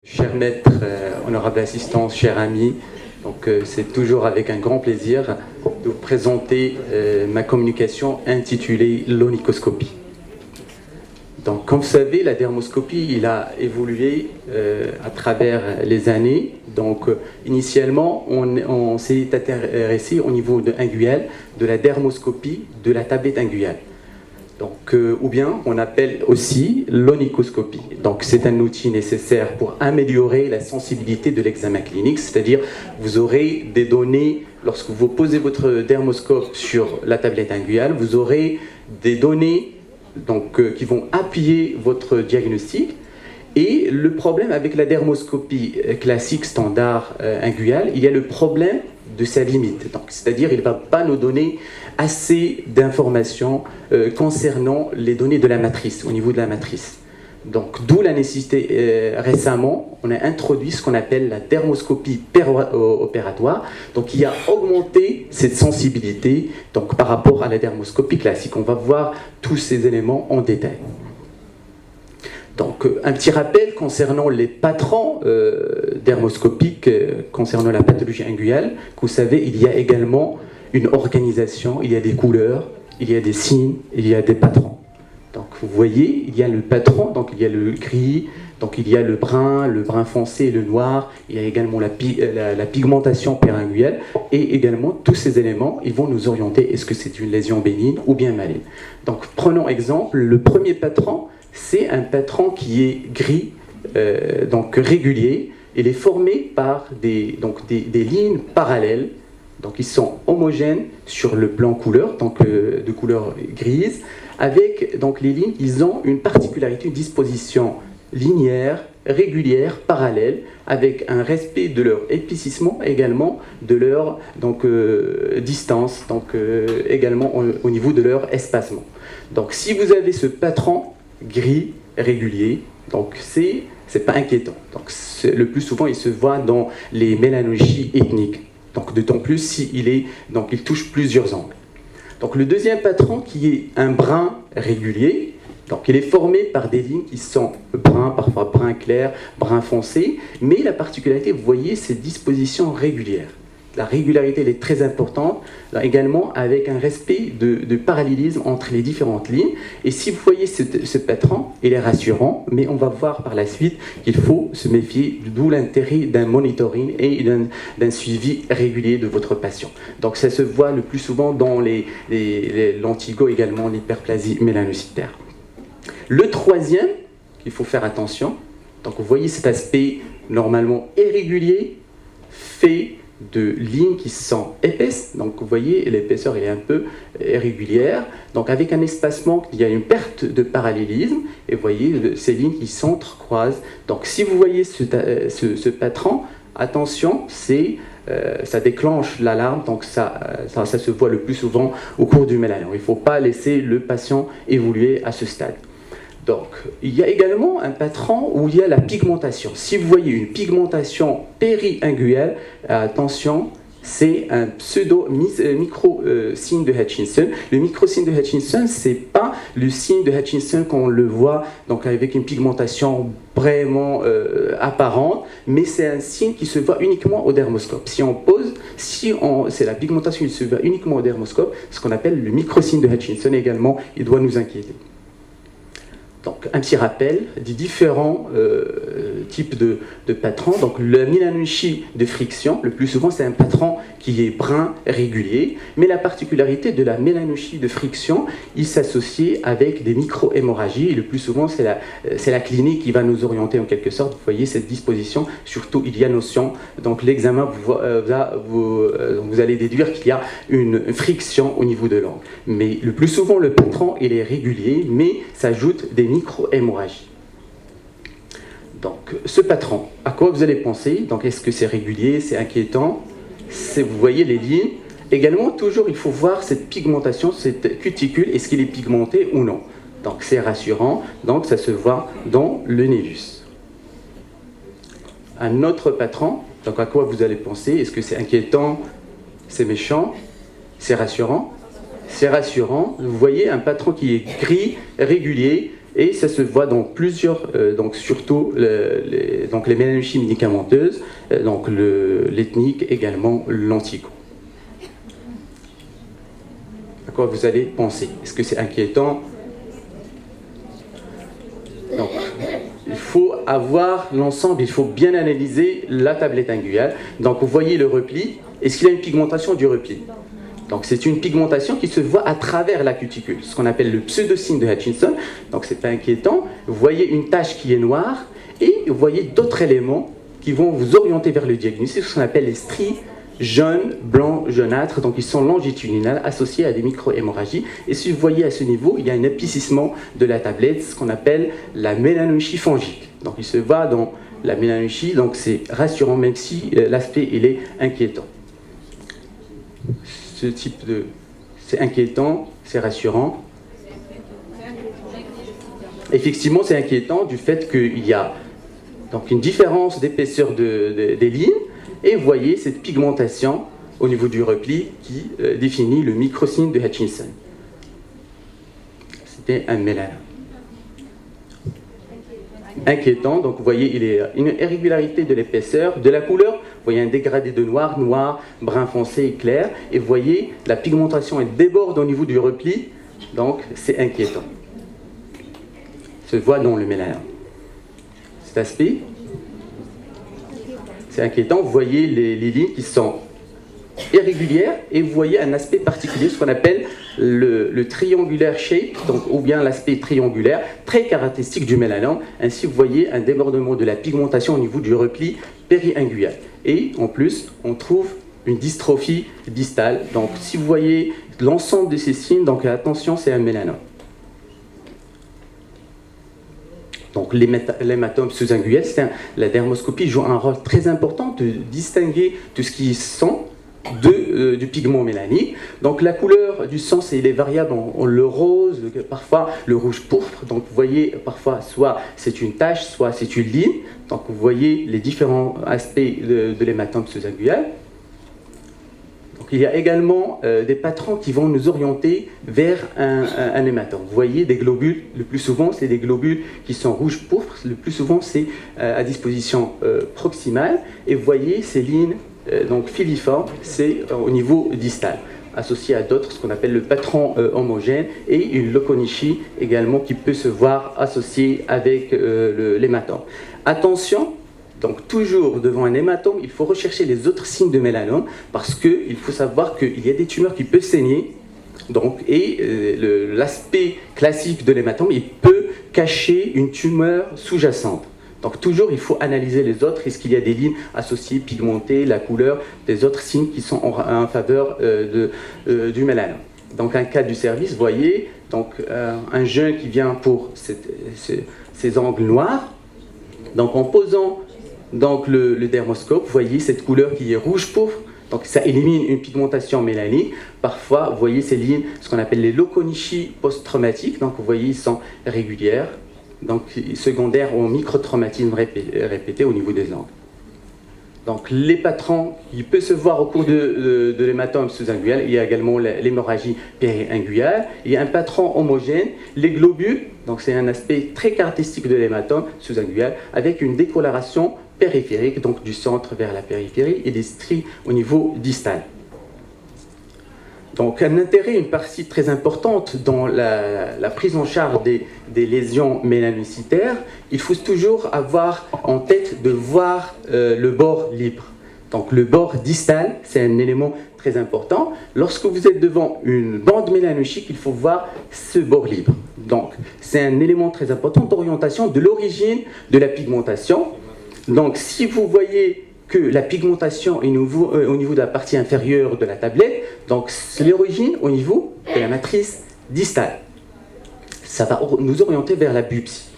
Cher maître, honorable assistance, cher ami, donc c'est toujours avec un grand plaisir de vous présenter ma communication intitulée l'onychoscopie. Donc, comme vous savez, la dermoscopie, il a évolué à travers les années. Donc, initialement, on s'est intéressé au niveau de inguinal, de la dermoscopie de la tablette inguinale. Donc, ou bien on appelle aussi l'onychoscopie. Donc, c'est un outil nécessaire pour améliorer la sensibilité de l'examen clinique, c'est-à-dire vous aurez des données, lorsque vous posez votre dermoscope sur la tablette inguinale, vous aurez des données donc, qui vont appuyer votre diagnostic. Et le problème avec la dermoscopie classique, standard, inguinale, il y a le problème de sa limite. Donc, c'est-à-dire qu'il ne va pas nous donner assez d'informations concernant les données de la matrice, au niveau de la matrice. Donc, d'où la nécessité, récemment, on a introduit ce qu'on appelle la dermoscopie opératoire, donc qui a augmenté cette sensibilité donc, par rapport à la dermoscopie classique. On va voir tous ces éléments en détail. Donc, un petit rappel concernant les patrons dermoscopiques concernant la pathologie inguinale. Vous savez, il y a également une organisation, il y a des couleurs, il y a des signes, il y a des patrons. Donc, vous voyez, il y a le patron, donc il y a le gris, donc il y a le brun foncé et le noir, il y a également la pigmentation péringuinale, et également tous ces éléments, ils vont nous orienter, est-ce que c'est une lésion bénigne ou bien maligne. Donc, prenons exemple, le premier patron, c'est un patron qui est gris, donc régulier. Il est formé par des lignes parallèles, donc ils sont homogènes sur le plan couleur, donc de couleur grise, avec donc les lignes, ils ont une particularité, une disposition linéaire, régulière, parallèle, avec un respect de leur épaississement, également de leur distance, donc également au niveau de leur espacement. Donc si vous avez ce patron gris, régulier, donc c'est pas inquiétant. Donc le plus souvent, il se voit dans les mélanolgies ethniques. Donc d'autant plus s'il il touche plusieurs angles. Donc le deuxième patron qui est un brun régulier, donc il est formé par des lignes qui sont bruns, parfois brun clair, brun foncé, mais la particularité, vous voyez, c'est disposition régulière. La régularité elle est très importante, là, également avec un respect de parallélisme entre les différentes lignes. Et si vous voyez ce patron, il est rassurant, mais on va voir par la suite qu'il faut se méfier, d'où l'intérêt d'un monitoring et d'un suivi régulier de votre patient. Donc ça se voit le plus souvent dans l'antigo, également l'hyperplasie mélanocytaire. Le troisième, qu'il faut faire attention, donc vous voyez cet aspect normalement irrégulier, fait de lignes qui sont épaisses, donc vous voyez l'épaisseur est un peu irrégulière, donc avec un espacement, il y a une perte de parallélisme, et vous voyez ces lignes qui s'entrecroisent. Donc si vous voyez ce patron, attention, ça déclenche l'alarme, donc ça se voit le plus souvent au cours du mélanome. Il ne faut pas laisser le patient évoluer à ce stade. Donc, il y a également un patron où il y a la pigmentation. Si vous voyez une pigmentation péri-inguinale, attention, c'est un micro-signe de Hutchinson. Le micro-signe de Hutchinson, ce n'est pas le signe de Hutchinson qu'on le voit donc avec une pigmentation vraiment apparente, mais c'est un signe qui se voit uniquement au dermoscope. C'est la pigmentation qui se voit uniquement au dermoscope, ce qu'on appelle le micro-signe de Hutchinson également, il doit nous inquiéter. Donc, un petit rappel des différents types de patrons. Donc, la mélanolgie de friction, le plus souvent, c'est un patron qui est brun régulier. Mais la particularité de la mélanolgie de friction, il s'associe avec des micro-hémorragies. Et le plus souvent, c'est la clinique qui va nous orienter en quelque sorte. Vous voyez cette disposition. Surtout, il y a notion. Donc, l'examen, vous allez déduire qu'il y a une friction au niveau de l'angle. Mais le plus souvent, le patron, il est régulier, mais s'ajoute des micro-hémorragies. Donc, ce patron, à quoi vous allez penser? Donc, est-ce que c'est régulier, c'est inquiétant? Vous voyez les lignes. Également, toujours, il faut voir cette pigmentation, cette cuticule, est-ce qu'il est pigmenté ou non? Donc, c'est rassurant. Donc, ça se voit dans le névus. Un autre patron, donc à quoi vous allez penser? Est-ce que c'est inquiétant? C'est méchant? C'est rassurant? C'est rassurant. Vous voyez un patron qui est gris, régulier, Et ça se voit dans plusieurs, donc surtout les mélanochies médicamenteuses, donc l'ethnique également l'antico. À quoi vous allez penser? Est-ce que c'est inquiétant? Donc, il faut avoir l'ensemble, il faut bien analyser la tablette inguinale. Donc vous voyez le repli. Est-ce qu'il y a une pigmentation du repli? Donc c'est une pigmentation qui se voit à travers la cuticule, ce qu'on appelle le pseudosigne de Hutchinson. Donc c'est pas inquiétant. Vous voyez une tache qui est noire et vous voyez d'autres éléments qui vont vous orienter vers le diagnostic, ce qu'on appelle les stries jaunes, blancs, jaunâtres. Donc ils sont longitudinales associés à des micro-hémorragies. Et si vous voyez à ce niveau, il y a un épaississement de la tablette, ce qu'on appelle la mélanochie fongique. Donc il se voit dans la mélanochie, donc c'est rassurant même si l'aspect il est inquiétant. Ce type de... c'est inquiétant, c'est rassurant. Effectivement, c'est inquiétant du fait qu'il y a donc une différence d'épaisseur des lignes, et vous voyez cette pigmentation au niveau du repli qui définit le microsigne de Hutchinson. C'était un mélanome. Inquiétant, donc vous voyez, il y a une irrégularité de l'épaisseur, de la couleur, vous voyez un dégradé de noir, noir, brun foncé et clair, et vous voyez la pigmentation elle déborde au niveau du repli, donc c'est inquiétant. Se voit dans le mélanome. Cet aspect, c'est inquiétant, vous voyez les lignes qui sont irrégulières et vous voyez un aspect particulier, ce qu'on appelle le triangulaire shape, donc, ou bien l'aspect triangulaire, très caractéristique du mélanome. Ainsi, vous voyez un débordement de la pigmentation au niveau du repli péri-inguinal. Et en plus, on trouve une dystrophie distale. Donc, si vous voyez l'ensemble de ces signes, donc attention, c'est un mélanome. Donc l'hématome sous-inguinal, la dermoscopie joue un rôle très important de distinguer tout ce qui sent du pigment mélanique. Donc la couleur du sang, il est variable en le rose, parfois le rouge pourpre. Donc vous voyez parfois soit c'est une tache, soit c'est une ligne. Donc vous voyez les différents aspects de l'hématome sous-inguinal. Donc il y a également des patrons qui vont nous orienter vers un hématome. Vous voyez des globules, le plus souvent c'est des globules qui sont rouge pourpre, le plus souvent c'est à disposition proximale. Et vous voyez ces lignes donc filiformes, c'est au niveau distal, associé à d'autres, ce qu'on appelle le patron homogène, et une loconichie également qui peut se voir associée avec l'hématome. Attention, donc toujours devant un hématome, il faut rechercher les autres signes de mélanome parce qu'il faut savoir qu'il y a des tumeurs qui peuvent saigner. Donc, et l'aspect classique de l'hématome, il peut cacher une tumeur sous-jacente. Donc toujours, il faut analyser les autres. Est-ce qu'il y a des lignes associées, pigmentées, la couleur, des autres signes qui sont en faveur du mélanome. Donc un cas du service, vous voyez, donc, un jeune qui vient pour ces angles noirs. Donc en posant donc, le dermoscope, vous voyez cette couleur qui est rouge pourpre. Donc ça élimine une pigmentation mélanique. Parfois, vous voyez ces lignes, ce qu'on appelle les loconichies post-traumatiques. Donc vous voyez, ils sont régulières. Donc secondaires au microtraumatisme répété au niveau des angles. Donc les patrons, il peut se voir au cours de l'hématome sous-inguinal. Il y a également l'hémorragie péri-inguinale. Il y a un patron homogène, les globules. Donc c'est un aspect très caractéristique de l'hématome sous-inguinal avec une décoloration périphérique, donc du centre vers la périphérie, et des stries au niveau distal. Donc un intérêt, une partie très importante dans la prise en charge des lésions mélanocytaires, il faut toujours avoir en tête de voir le bord libre. Donc le bord distal, c'est un élément très important. Lorsque vous êtes devant une bande mélanochique, il faut voir ce bord libre. Donc c'est un élément très important d'orientation de l'origine de la pigmentation. Donc si vous voyez que la pigmentation est au niveau de la partie inférieure de la tablette, donc c'est l'origine au niveau de la matrice distale. Ça va nous orienter vers la biopsie.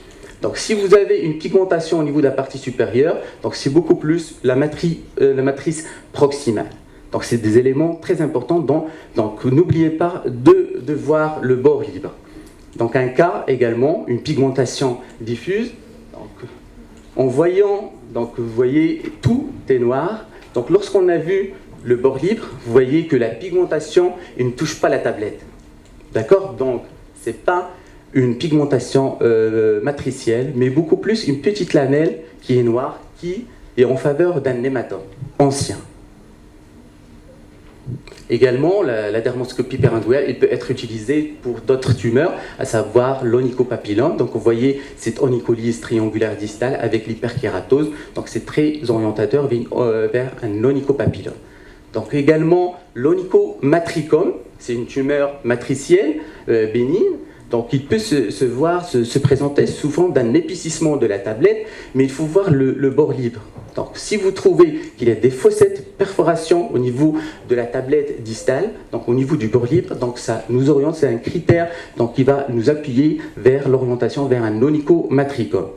Donc si vous avez une pigmentation au niveau de la partie supérieure, donc c'est beaucoup plus la matrice proximale. Donc c'est des éléments très importants, donc n'oubliez pas de voir le bord libre. Donc un cas également, une pigmentation diffuse. Donc, en voyant, donc vous voyez, tout est noir. Donc lorsqu'on a vu le bord libre, vous voyez que la pigmentation ne touche pas la tablette. D'accord? Donc c'est pas une pigmentation matricielle, mais beaucoup plus une petite lamelle qui est noire, qui est en faveur d'un hématome ancien. Également, la dermoscopie péringuiale, il peut être utilisée pour d'autres tumeurs, à savoir l'onychopapillome. Donc vous voyez cette onycholyse triangulaire distale avec l'hyperkératose. Donc c'est très orientateur vers un onychopapillome. Donc également l'onychomatricome, c'est une tumeur matricielle bénigne. Donc il peut se présenter sous forme d'un épicissement de la tablette, mais il faut voir le bord libre. Donc si vous trouvez qu'il y a des fossettes, perforations au niveau de la tablette distale, donc au niveau du bord libre, donc ça nous oriente, c'est un critère donc, qui va nous appuyer vers l'orientation vers un onychomatricome.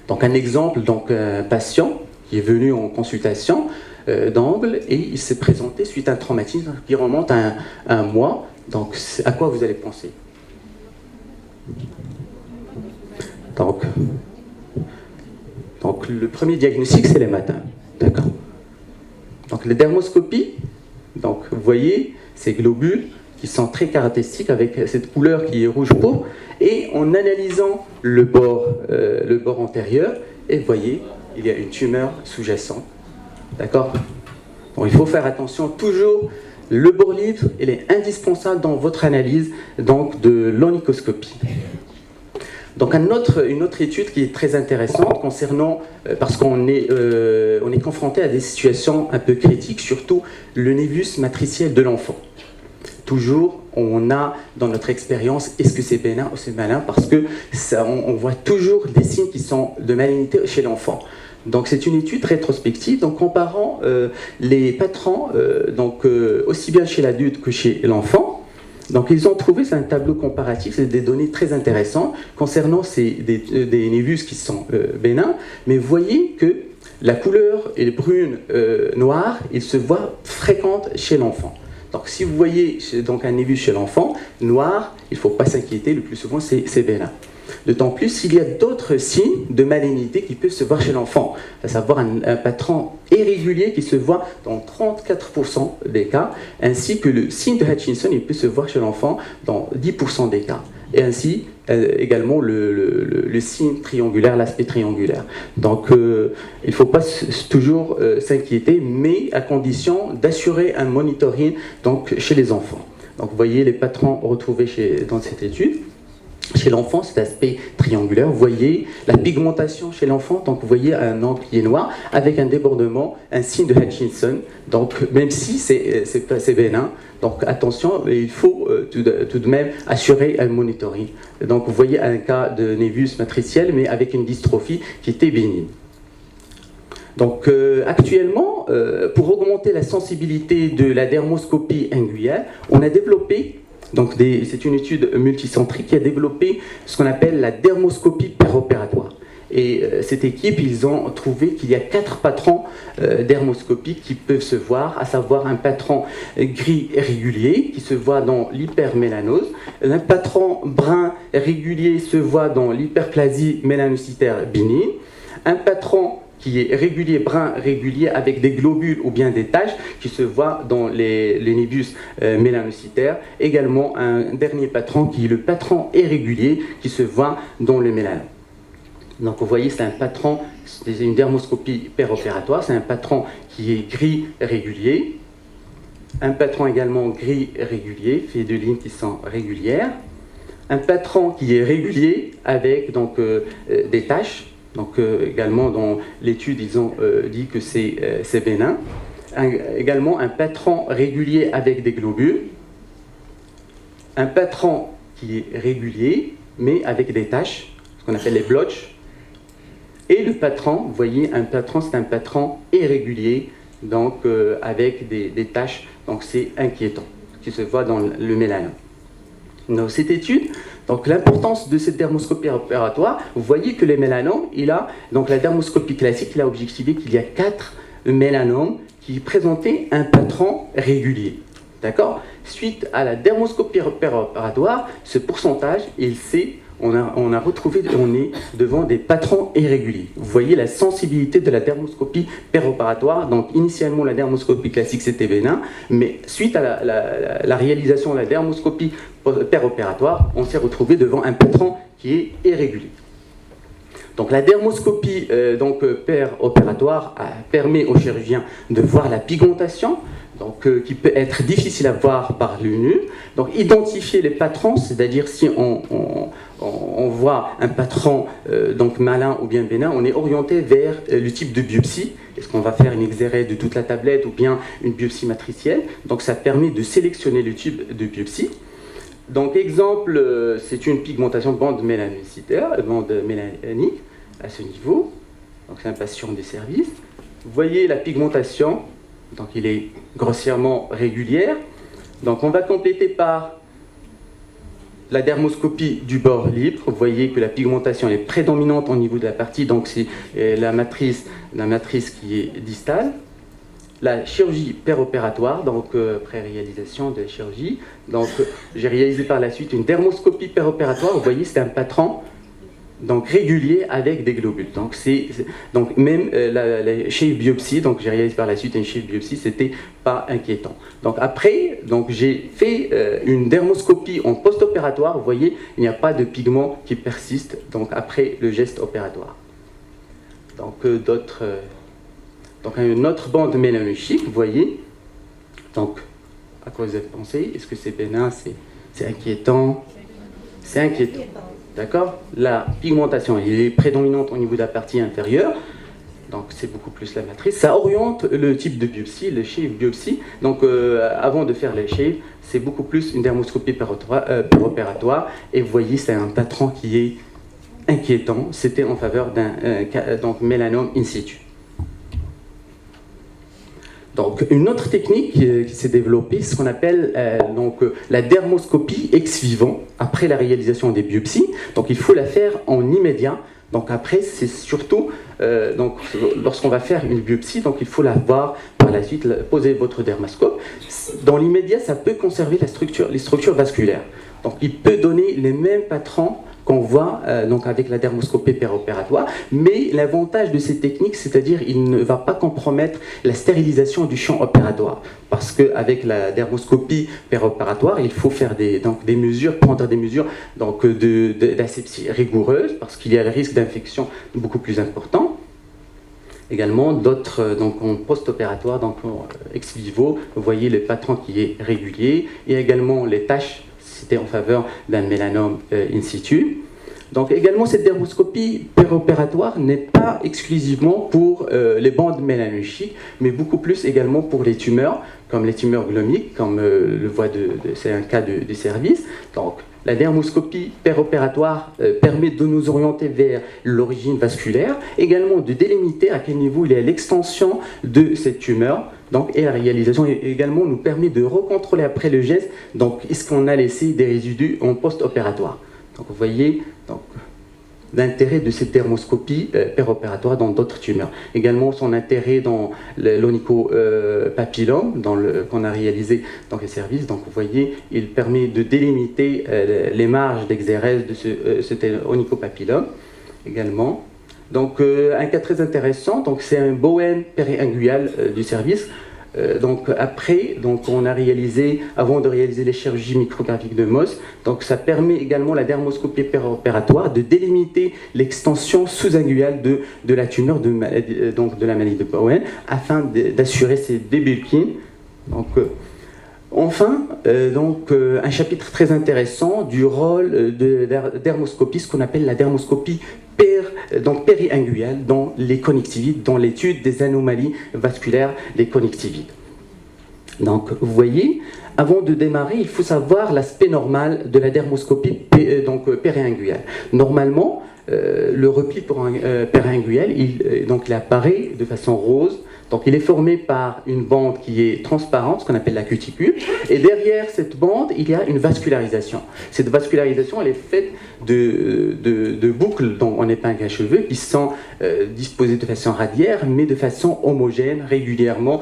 Donc un exemple, donc un patient qui est venu en consultation d'angle et il s'est présenté suite à un traumatisme qui remonte à un mois. Donc à quoi vous allez penser ? Donc le premier diagnostic, c'est les matins. D'accord. Donc les dermoscopies, donc vous voyez ces globules qui sont très caractéristiques avec cette couleur qui est rouge pourpre, et en analysant le bord antérieur, et vous voyez, il y a une tumeur sous-jacente. D'accord. Donc il faut faire attention toujours. Le bord libre, il est indispensable dans votre analyse donc, de l'onychoscopie. Donc une autre étude qui est très intéressante concernant, parce qu'on est confronté à des situations un peu critiques, surtout le névus matriciel de l'enfant. Toujours, on a dans notre expérience, est-ce que c'est bénin ou c'est malin, parce que on voit toujours des signes qui sont de malignité chez l'enfant. Donc c'est une étude rétrospective, donc comparant les patrons, aussi bien chez l'adulte que chez l'enfant. Donc ils ont trouvé, c'est un tableau comparatif, c'est des données très intéressantes concernant des névus qui sont bénins, mais vous voyez que la couleur est brune, noire, il se voit fréquente chez l'enfant. Donc si vous voyez donc, un névus chez l'enfant, noir, il ne faut pas s'inquiéter, le plus souvent c'est bénin. D'autant plus s'il y a d'autres signes de malignité qui peuvent se voir chez l'enfant, à savoir un patron irrégulier qui se voit dans 34% des cas, ainsi que le signe de Hutchinson, il peut se voir chez l'enfant dans 10% des cas. Et ainsi également le signe triangulaire, l'aspect triangulaire. Donc il ne faut pas toujours s'inquiéter, mais à condition d'assurer un monitoring donc, chez les enfants. Donc vous voyez les patrons retrouvés dans cette étude. Chez l'enfant, cet aspect triangulaire, vous voyez la pigmentation chez l'enfant, donc vous voyez un angle qui est noir avec un débordement, un signe de Hutchinson, donc même si c'est bénin, donc attention, il faut tout de même assurer un monitoring. Donc vous voyez un cas de névus matriciel, mais avec une dystrophie qui était bénigne. Donc actuellement, pour augmenter la sensibilité de la dermoscopie inguinale, on a développé donc c'est une étude multicentrique qui a développé ce qu'on appelle la dermoscopie péropératoire. Et cette équipe, ils ont trouvé qu'il y a 4 patrons dermoscopiques qui peuvent se voir, à savoir un patron gris régulier qui se voit dans l'hypermélanose, un patron brun régulier se voit dans l'hyperplasie mélanocytaire bénigne, un patron qui est régulier, brun régulier, avec des globules ou bien des taches qui se voient dans les névus mélanocytaires. Également un dernier patron qui est le patron irrégulier qui se voit dans le mélanome. Donc vous voyez, c'est un patron, c'est une dermoscopie péropératoire, c'est un patron qui est gris régulier. Un patron également gris régulier, fait de lignes qui sont régulières. Un patron qui est régulier avec donc, des taches. Donc également dans l'étude, ils ont dit que c'est bénin. Également un patron régulier avec des globules. Un patron qui est régulier, mais avec des taches, ce qu'on appelle les blotches. Et le patron, vous voyez, un patron, c'est un patron irrégulier, donc avec des taches, donc c'est inquiétant, qui se voit dans le mélanome. Dans cette étude, donc l'importance de cette dermoscopie opératoire, vous voyez que les mélanomes, donc la dermoscopie classique, il a objectivé qu'il y a 4 mélanomes qui présentaient un patron régulier. D'accord ? Suite à la dermoscopie opératoire, ce pourcentage, il s'est on a retrouvé, on est devant des patrons irréguliers. Vous voyez la sensibilité de la dermoscopie péropératoire. Donc initialement la dermoscopie classique c'était bénin, mais suite à la réalisation de la dermoscopie péropératoire, on s'est retrouvé devant un patron qui est irrégulier. Donc la dermoscopie péropératoire permet aux chirurgiens de voir la pigmentation, donc, qui peut être difficile à voir par l'œil nu. Donc identifier les patrons, c'est-à-dire si on voit un patron donc malin ou bien bénin, on est orienté vers le type de biopsie. Est-ce qu'on va faire une exérèse de toute la tablette ou bien une biopsie matricielle? Donc ça permet de sélectionner le type de biopsie. Donc exemple, c'est une pigmentation de bande mélanocytaire, bande mélanique à ce niveau. Donc c'est un patient des services. Vous voyez la pigmentation, donc il est grossièrement régulière. Donc on va compléter par la dermoscopie du bord libre. Vous voyez que la pigmentation est prédominante au niveau de la partie, donc c'est la matrice qui est distale. La chirurgie péropératoire, donc après réalisation de la chirurgie, donc j'ai réalisé par la suite une dermoscopie péropératoire. Vous voyez, c'est un patron donc régulier avec des globules. Donc même chez biopsie, donc j'ai réalisé par la suite une chez biopsie, c'était pas inquiétant. Donc après, donc j'ai fait une dermoscopie en post-opératoire. Vous voyez, il n'y a pas de pigment qui persiste donc après le geste opératoire. Donc donc une autre bande mélanochique, vous voyez. Donc, à quoi vous avez pensé? Est-ce que c'est bénin? C'est inquiétant? C'est inquiétant. D'accord? La pigmentation elle est prédominante au niveau de la partie inférieure. Donc c'est beaucoup plus la matrice. Ça oriente le type de biopsie, le shave biopsie. Donc avant de faire les shave, c'est beaucoup plus une dermoscopie péropératoire. Et vous voyez, c'est un patron qui est inquiétant. C'était en faveur d'un mélanome in situ. Donc, une autre technique qui s'est développée, c'est ce qu'on appelle la dermoscopie ex vivo, après la réalisation des biopsies. Donc, il faut la faire en immédiat. Donc, après, c'est surtout, lorsqu'on va faire une biopsie, donc il faut la voir par la suite, poser votre dermoscope. Dans l'immédiat, ça peut conserver les structures vasculaires. Donc, il peut donner les mêmes patrons qu'on voit donc avec la dermoscopie péropératoire, mais l'avantage de ces techniques, c'est-à-dire il ne va pas compromettre la stérilisation du champ opératoire, parce qu'avec la dermoscopie péropératoire, il faut faire des mesures, prendre des mesures d'asepsie rigoureuse, parce qu'il y a le risque d'infection beaucoup plus important. Également, d'autres, en post-opératoire, donc ex vivo, vous voyez le patron qui est régulier, et également les taches, c'était en faveur d'un mélanome in situ. Donc également, cette dermoscopie péropératoire n'est pas exclusivement pour les bandes mélanochiques, mais beaucoup plus également pour les tumeurs, comme les tumeurs glomiques, comme le voit c'est un cas de service. Donc la dermoscopie péropératoire permet de nous orienter vers l'origine vasculaire, également de délimiter à quel niveau il y a l'extension de cette tumeur. Donc, et la réalisation également nous permet de recontrôler après le geste, donc est-ce qu'on a laissé des résidus en post-opératoire. Donc vous voyez l'intérêt de cette dermoscopie péropératoire dans d'autres tumeurs. Également son intérêt dans l'onychopapillome qu'on a réalisé dans les services. Donc vous voyez, il permet de délimiter les marges d'exérèse de cet onychopapillome également. Donc un cas très intéressant, c'est un Bowen périingual du service. Après, on a réalisé, avant de réaliser les chirurgies micrographiques de Mohs, donc ça permet également la dermoscopie péropératoire de délimiter l'extension sous-inguale de la tumeur de la maladie de Bowen, afin d'assurer ses débulkines. Enfin, un chapitre très intéressant du rôle de la dermoscopie, ce qu'on appelle la dermoscopie périinguale dans les connectivites, dans l'étude des anomalies vasculaires des connectivites. Donc, vous voyez, avant de démarrer, il faut savoir l'aspect normal de la dermoscopie périinguale. Normalement, le repli périingual, il apparaît de façon rose. Donc il est formé par une bande qui est transparente, ce qu'on appelle la cuticule, et derrière cette bande, il y a une vascularisation. Cette vascularisation, elle est faite de boucles en épingle à cheveux qui sont disposées de façon radiaire, mais de façon homogène, régulièrement,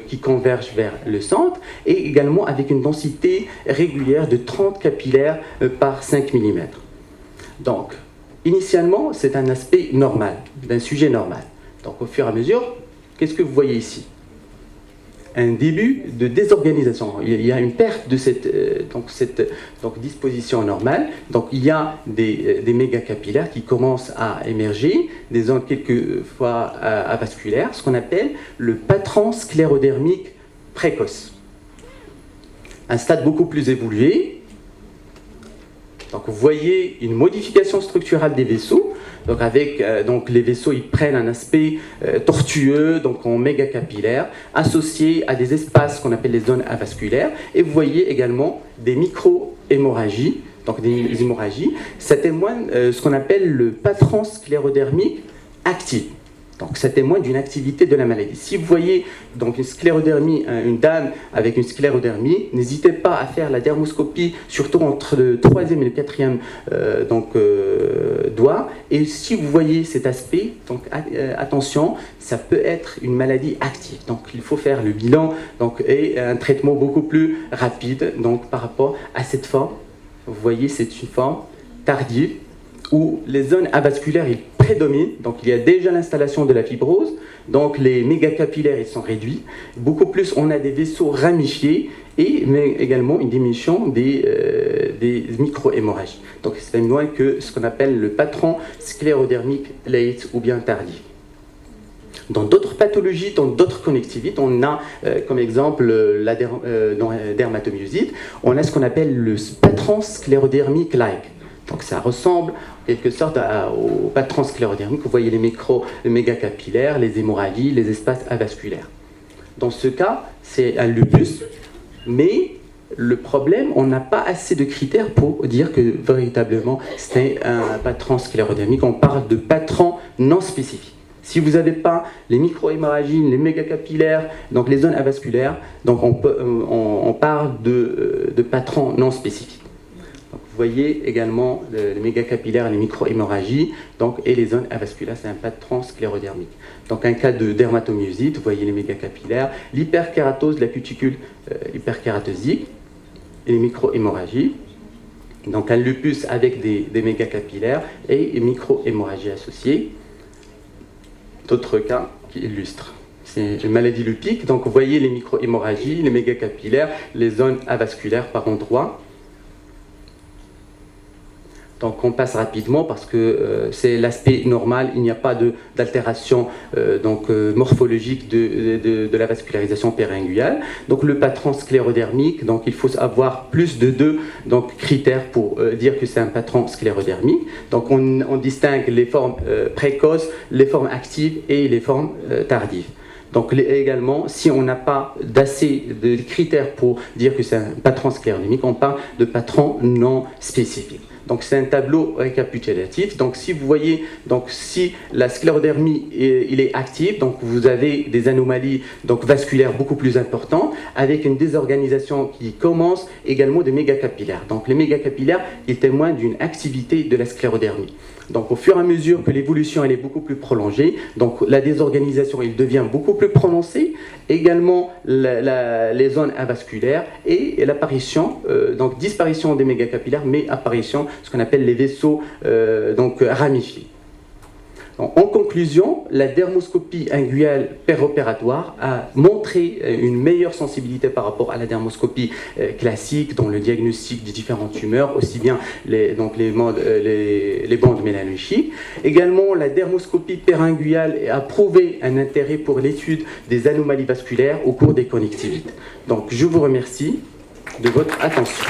qui convergent vers le centre, et également avec une densité régulière de 30 capillaires par 5 mm. Donc, initialement, c'est un aspect normal, d'un sujet normal. Donc, au fur et à mesure, qu'est-ce que vous voyez ici? Un début de désorganisation. Il y a une perte de cette disposition normale. Donc, il y a des mégacapillaires qui commencent à émerger, des zones quelquefois avasculaires, ce qu'on appelle le patron sclérodermique précoce. Un stade beaucoup plus évolué. Donc, vous voyez une modification structurale des vaisseaux. Donc, les vaisseaux, ils prennent un aspect tortueux, donc en mégacapillaire, associé à des espaces qu'on appelle les zones avasculaires. Et vous voyez également des micro-hémorragies, donc des hémorragies. Ça témoigne ce qu'on appelle le patron sclérodermique actif. Donc, ça témoigne d'une activité de la maladie. Si vous voyez donc une sclérodermie, une dame avec une sclérodermie, n'hésitez pas à faire la dermoscopie, surtout entre le 3e et le 4e doigt. Et si vous voyez cet aspect, donc attention, ça peut être une maladie active. Donc, il faut faire le bilan et un traitement beaucoup plus rapide par rapport à cette forme. Vous voyez, c'est une forme tardive où les zones avasculaires ils prédominent, donc il y a déjà l'installation de la fibrose, donc les mégacapillaires ils sont réduits, beaucoup plus on a des vaisseaux ramifiés mais également une diminution des micro-hémorragies. Donc c'est moins que ce qu'on appelle le patron sclérodermique late ou bien tardif. Dans d'autres pathologies, dans d'autres connectivites, on a comme exemple dans la dermatomyosite, on a ce qu'on appelle le patron sclérodermique-like. Donc ça ressemble en quelque sorte au patron sclérodermique. Vous voyez les mégacapillaires, les hémorragies, les espaces avasculaires. Dans ce cas, c'est un lupus, mais le problème, on n'a pas assez de critères pour dire que véritablement c'est un patron sclérodermique. On parle de patron non spécifique. Si vous n'avez pas les micro-hémorragies, les mégacapillaires, donc les zones avasculaires, donc on parle de patron non spécifique. Vous voyez également les mégacapillaires, les micro-hémorragies et les zones avasculaires, c'est un patron sclérodermique. Donc un cas de dermatomyosite, vous voyez les mégacapillaires, l'hyperkératose de la cuticule hyperkératosique et les micro-hémorragies. Donc un lupus avec des mégacapillaires et micro-hémorragies associées. D'autres cas qui illustrent. C'est une maladie lupique, donc vous voyez les micro-hémorragies, les mégacapillaires, les zones avasculaires par endroits. Donc on passe rapidement parce que c'est l'aspect normal, il n'y a pas d'altération morphologique de la vascularisation péringuale. Donc le patron sclérodermique, donc il faut avoir plus de 2 critères pour dire que c'est un patron sclérodermique. Donc on distingue les formes précoces, les formes actives et les formes tardives. Donc également, si on n'a pas d'assez de critères pour dire que c'est un patron sclérodermique, on parle de patron non spécifique. Donc c'est un tableau récapitulatif. Donc si vous voyez, si la sclérodermie il est active, donc vous avez des anomalies vasculaires beaucoup plus importantes, avec une désorganisation qui commence également des mégacapillaires. Donc les mégacapillaires, ils témoignent d'une activité de la sclérodermie. Donc au fur et à mesure que l'évolution elle est beaucoup plus prolongée, donc la désorganisation il devient beaucoup plus prononcée, également les zones avasculaires et l'apparition, disparition des mégacapillaires, mais apparition ce qu'on appelle les vaisseaux ramifiés. Donc, en conclusion, la dermoscopie inguinale péropératoire a montré une meilleure sensibilité par rapport à la dermoscopie classique dans le diagnostic des différentes tumeurs, aussi bien les bandes mélanochiques. Également, la dermoscopie péringuale a prouvé un intérêt pour l'étude des anomalies vasculaires au cours des connectivites. Donc, je vous remercie de votre attention.